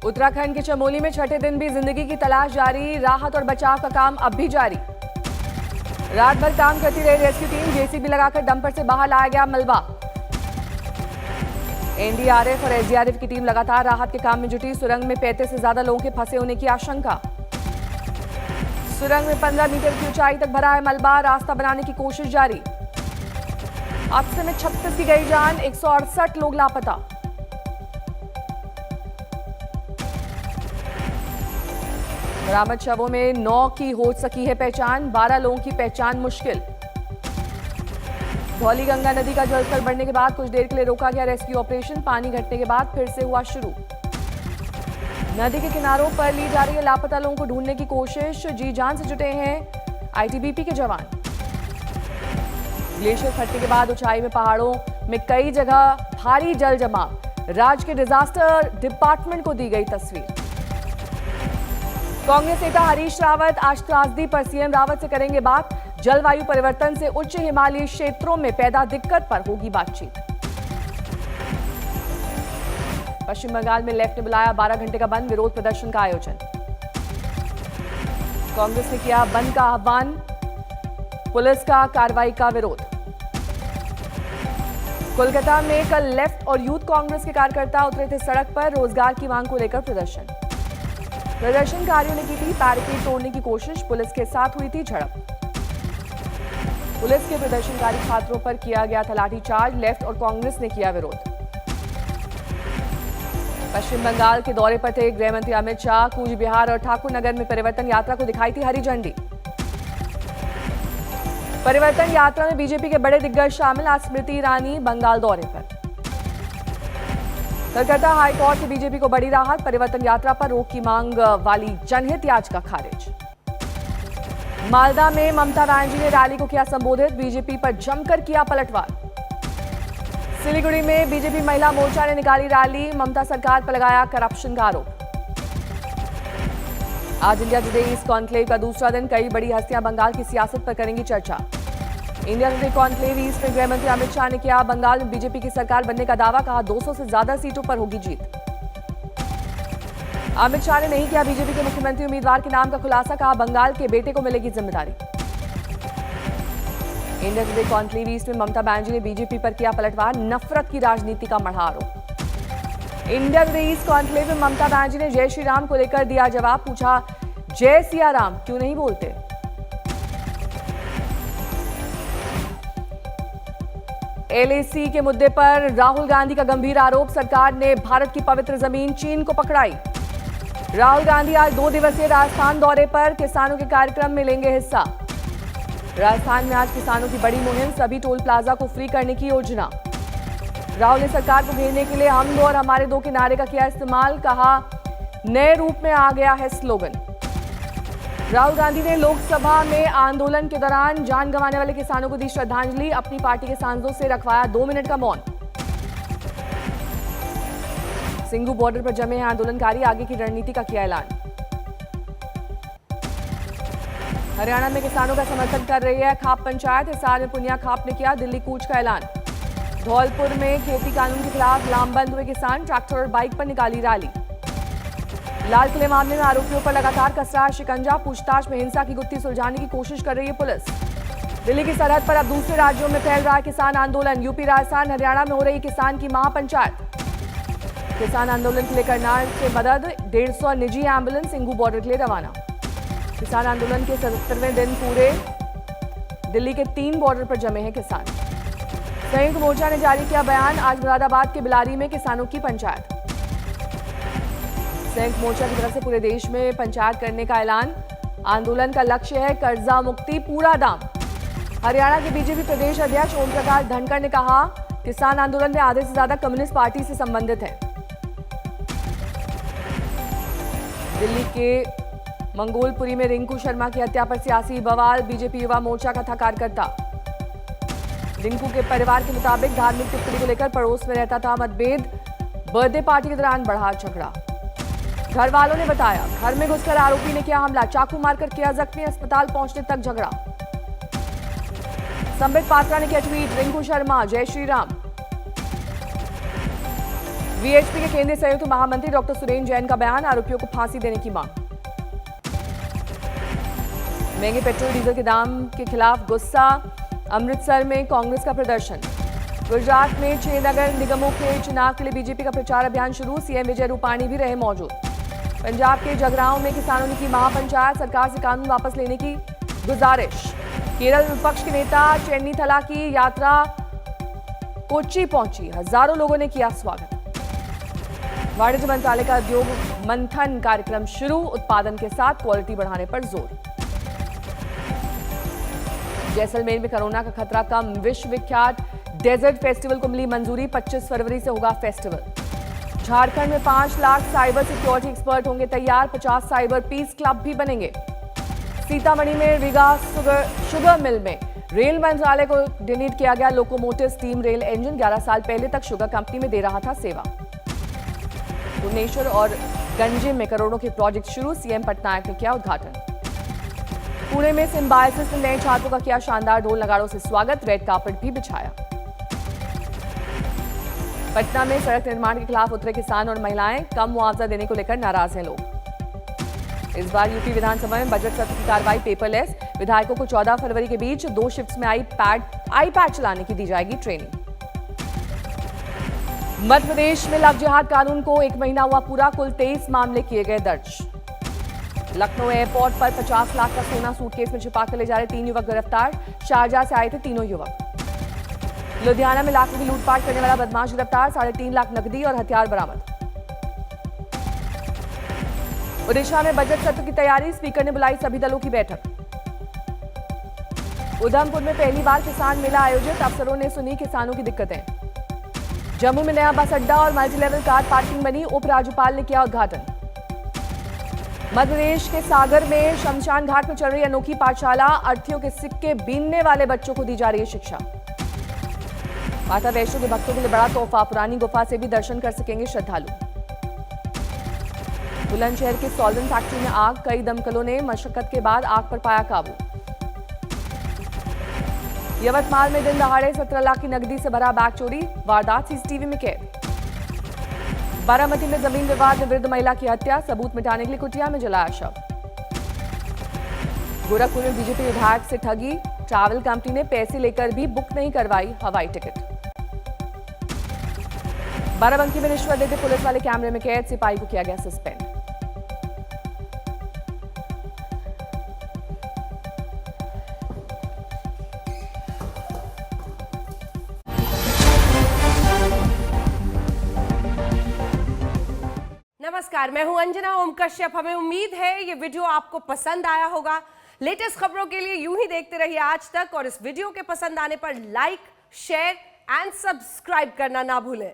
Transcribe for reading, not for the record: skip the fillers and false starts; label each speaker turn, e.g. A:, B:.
A: उत्तराखंड के चमोली में छठे दिन भी जिंदगी की तलाश जारी, राहत और बचाव का काम अब भी जारी। रात भर काम करती रही रेस्क्यू टीम, जेसीबी लगाकर डंपर से बाहर लाया गया मलबा। एनडीआरएफ और एसडीआरएफ की टीम लगातार राहत के काम में जुटी। सुरंग में 35 से ज्यादा लोगों के फंसे होने की आशंका। सुरंग में 15 मीटर की ऊंचाई तक भरा है मलबा, रास्ता बनाने की कोशिश जारी। हादसे में 36 की गई जान, 168 लोग लापता। बरामद शवों में 9 की हो सकी है पहचान, 12 लोगों की पहचान मुश्किल। धौली गंगा नदी का जलस्तर बढ़ने के बाद कुछ देर के लिए रोका गया रेस्क्यू ऑपरेशन, पानी घटने के बाद फिर से हुआ शुरू। नदी के किनारों पर ली जा रही है लापता लोगों को ढूंढने की कोशिश, जी जान से जुटे हैं आईटीबीपी के जवान। ग्लेशियर फटने के बाद ऊंचाई में पहाड़ों में कई जगह भारी जल जमाव, राज्य के डिजास्टर डिपार्टमेंट को दी गई तस्वीर। कांग्रेस नेता हरीश रावत आज त्रासदी पर सीएम रावत से करेंगे बात, जलवायु परिवर्तन से उच्च हिमालयी क्षेत्रों में पैदा दिक्कत पर होगी बातचीत। पश्चिम बंगाल में लेफ्ट ने बुलाया 12 घंटे का बंद, विरोध प्रदर्शन का आयोजन। कांग्रेस ने किया बंद का आह्वान, पुलिस का कार्रवाई का विरोध। कोलकाता में कल लेफ्ट और यूथ कांग्रेस के कार्यकर्ता उतरे थे सड़क पर, रोजगार की मांग को लेकर प्रदर्शन। प्रदर्शनकारियों ने की थी बैरिकेड तोड़ने की कोशिश, पुलिस के साथ हुई थी झड़प। पुलिस के प्रदर्शनकारी छात्रों पर किया गया था लाठीचार्ज, लेफ्ट और कांग्रेस ने किया विरोध। पश्चिम बंगाल के दौरे पर थे गृह मंत्री अमित शाह, कूच बिहार और ठाकुर नगर में परिवर्तन यात्रा को दिखाई थी हरी झंडी। परिवर्तन यात्रा में बीजेपी के बड़े दिग्गज शामिल, आज स्मृति ईरानी बंगाल दौरे पर। कलकत्ता हाईकोर्ट से बीजेपी को बड़ी राहत, परिवर्तन यात्रा पर रोक की मांग वाली जनहित याचिका खारिज। मालदा में ममता बनर्जी ने रैली को किया संबोधित, बीजेपी पर जमकर किया पलटवार। सिलीगुड़ी में बीजेपी महिला मोर्चा ने निकाली रैली, ममता सरकार पर लगाया करप्शन का आरोप। आज इंडिया टुडे ईस्ट कॉन्क्लेव का दूसरा दिन, कई बड़ी हस्तियां बंगाल की सियासत पर करेंगी चर्चा। इंडिया टुडे कॉन्क्लेव ईस्ट में गृह मंत्री अमित शाह ने किया बंगाल में बीजेपी की सरकार बनने का दावा, कहा 200 से ज्यादा सीटों पर होगी जीत। अमित शाह ने नहीं किया बीजेपी के मुख्यमंत्री उम्मीदवार के नाम का खुलासा, कहा बंगाल के बेटे को मिलेगी जिम्मेदारी। इंडिया टुडे कॉन्क्लेव ईस्ट में ममता बनर्जी ने बीजेपी पर किया पलटवार, नफरत की राजनीति का मढ़ा आरोप। इंडिया टुडे ईस्ट कॉन्क्लेव में ममता बनर्जी ने जय श्री राम को लेकर दिया जवाब, पूछा जय सिया राम क्यों नहीं बोलते। एलएसी के मुद्दे पर राहुल गांधी का गंभीर आरोप, सरकार ने भारत की पवित्र जमीन चीन को पकड़ाई। राहुल गांधी आज 2 दिवसीय राजस्थान दौरे पर, किसानों के कार्यक्रम में लेंगे हिस्सा। राजस्थान में आज किसानों की बड़ी मुहिम, सभी टोल प्लाजा को फ्री करने की योजना। राहुल ने सरकार को घेरने के लिए हम दो और हमारे दो के नारे का किया इस्तेमाल, कहा नए रूप में आ गया है स्लोगन। राहुल गांधी ने लोकसभा में आंदोलन के दौरान जान गंवाने वाले किसानों को दी श्रद्धांजलि, अपनी पार्टी के सांसदों से रखवाया 2 मिनट का मौन। सिंघू बॉर्डर पर जमे हैं आंदोलनकारी, आगे की रणनीति का किया ऐलान। हरियाणा में किसानों का समर्थन कर रही है खाप पंचायत, हिसार में पुनिया खाप ने किया दिल्ली कूच का ऐलान। धौलपुर में खेती कानून के खिलाफ लामबंद हुए किसान, ट्रैक्टर और बाइक पर निकाली रैली। लाल किले मामले में आरोपियों पर लगातार कस रहा है शिकंजा, पूछताछ में हिंसा की गुत्थी सुलझाने की कोशिश कर रही है पुलिस। दिल्ली की सरहद पर अब दूसरे राज्यों में फैल रहा है किसान आंदोलन, यूपी राजस्थान हरियाणा में हो रही किसान की महापंचायत। किसान आंदोलन के लिए करनाल से मदद, 150 निजी एम्बुलेंस सिंघू बॉर्डर के लिए रवाना। किसान आंदोलन के 77वें दिन पूरे, दिल्ली के 3 बॉर्डर पर जमे हैं किसान। संयुक्त मोर्चा ने जारी किया बयान, आज मुरादाबाद के बिलारी में किसानों की पंचायत। संयुक्त मोर्चा की तरफ से पूरे देश में पंचायत करने का ऐलान, आंदोलन का लक्ष्य है कर्जा मुक्ति पूरा दाम। हरियाणा के बीजेपी प्रदेश अध्यक्ष ओम प्रकाश धनखड़ ने कहा किसान आंदोलन में आधे से ज्यादा कम्युनिस्ट पार्टी से संबंधित है। दिल्ली के मंगोलपुरी में रिंकू शर्मा की हत्या पर सियासी बवाल, बीजेपी युवा मोर्चा का था कार्यकर्ता। रिंकू के परिवार के मुताबिक धार्मिक टिप्पणी को लेकर पड़ोस में रहता था मतभेद, बर्थडे पार्टी के दौरान बढ़ा झगड़ा। घर वालों ने बताया घर में घुसकर आरोपी ने किया हमला, चाकू मारकर किया जख्मी, अस्पताल पहुंचने तक झगड़ा। संबित पात्रा ने किया ट्वीट, रिंकू शर्मा जय श्री राम। वीएचपी के केंद्रीय संयुक्त महामंत्री डॉक्टर सुरेंद्र जैन का बयान, आरोपियों को फांसी देने की मांग। महंगे पेट्रोल डीजल के दाम के खिलाफ गुस्सा, अमृतसर में कांग्रेस का प्रदर्शन। गुजरात में 6 नगर निगमों के चुनाव के लिए बीजेपी का प्रचार अभियान शुरू, सीएम विजय रूपाणी भी रहे मौजूद। पंजाब के जगरांव में किसानों ने की महापंचायत, सरकार से कानून वापस लेने की गुजारिश। केरल विपक्ष के नेता चेन्नीथला की यात्रा कोच्चि पहुंची, हजारों लोगों ने किया स्वागत। वाणिज्य मंत्रालय का उद्योग मंथन कार्यक्रम शुरू, उत्पादन के साथ क्वालिटी बढ़ाने पर जोर। जैसलमेर में कोरोना का खतरा कम, विश्व विख्यात डेजर्ट फेस्टिवल को मिली मंजूरी, 25 फरवरी से होगा फेस्टिवल। झारखंड में 5 लाख साइबर सिक्योरिटी एक्सपर्ट होंगे तैयार, 50 साइबर पीस क्लब भी बनेंगे। सीतामढ़ी में रीगा शुगर मिल में रेल मंत्रालय को डोनेट किया गया लोकोमोटिव स्टीम रेल इंजन, 11 साल पहले तक शुगर कंपनी में दे रहा था सेवा। भुवनेश्वर और गंजिम में करोड़ों के प्रोजेक्ट शुरू, सीएम पटनायक ने किया उद्घाटन। पुणे में सिम्बायोसिस ने नए छात्रों का किया शानदार ढोल नगाड़ों से स्वागत, रेड कार्पेट भी बिछाया। पटना में सड़क निर्माण के खिलाफ उतरे किसान और महिलाएं, कम मुआवजा देने को लेकर नाराज हैं लोग। इस बार यूपी विधानसभा में बजट सत्र की कार्रवाई पेपरलेस, विधायकों को 14 फरवरी के बीच 2 शिफ्ट्स में आईपैड चलाने की दी जाएगी ट्रेनिंग। मध्य प्रदेश में लव जिहाद कानून को 1 महीना हुआ पूरा, कुल 23 मामले किए गए दर्ज। लखनऊ एयरपोर्ट पर 50 लाख का सोना सूटकेस में छिपा कर ले जा रहे 3 युवक गिरफ्तार, शारजाह से आए थे तीनों युवक। लुधियाना में लाखों की लूटपाट करने वाला बदमाश गिरफ्तार, 3.5 लाख नकदी और हथियार बरामद। ओडिशा में बजट सत्र की तैयारी, स्पीकर ने बुलाई सभी दलों की बैठक। उधमपुर में पहली बार किसान मेला आयोजित, अफसरों ने सुनी किसानों की दिक्कतें। जम्मू में नया बस अड्डा और मल्टी लेवल कार पार्किंग बनी, उपराज्यपाल ने किया उद्घाटन। मध्य प्रदेश के सागर में शमशान घाट में चल रही अनोखी पाठशाला, अर्थियों के सिक्के बीनने वाले बच्चों को दी जा रही है शिक्षा। माता वैष्णो के भक्तों के लिए बड़ा तोहफा, पुरानी गुफा से भी दर्शन कर सकेंगे श्रद्धालु। बुलंदशहर के सॉल्वेंट फैक्ट्री में आग, कई दमकलों ने मशक्कत के बाद आग पर पाया काबू। यवतमाल में दिन दहाड़े 17 लाख की नकदी से भरा बैग चोरी, वारदात सीसीटीवी में कैद। बारामती में जमीन विवाद में वृद्ध महिला की हत्या, सबूत मिटाने के लिए कुटिया में जलाया शव। गोरखपुर में बीजेपी विधायक से ठगी, ट्रैवल कंपनी ने पैसे लेकर भी बुक नहीं करवाई हवाई टिकट। बाराबंकी में रिश्वत देते पुलिस वाले कैमरे में कैद, सिपाही को किया गया सस्पेंड।
B: नमस्कार, मैं हूं अंजना ओम कश्यप। हमें उम्मीद है ये वीडियो आपको पसंद आया होगा। लेटेस्ट खबरों के लिए यूं ही देखते रहिए आज तक, और इस वीडियो के पसंद आने पर लाइक, शेयर एंड सब्सक्राइब करना ना भूलें।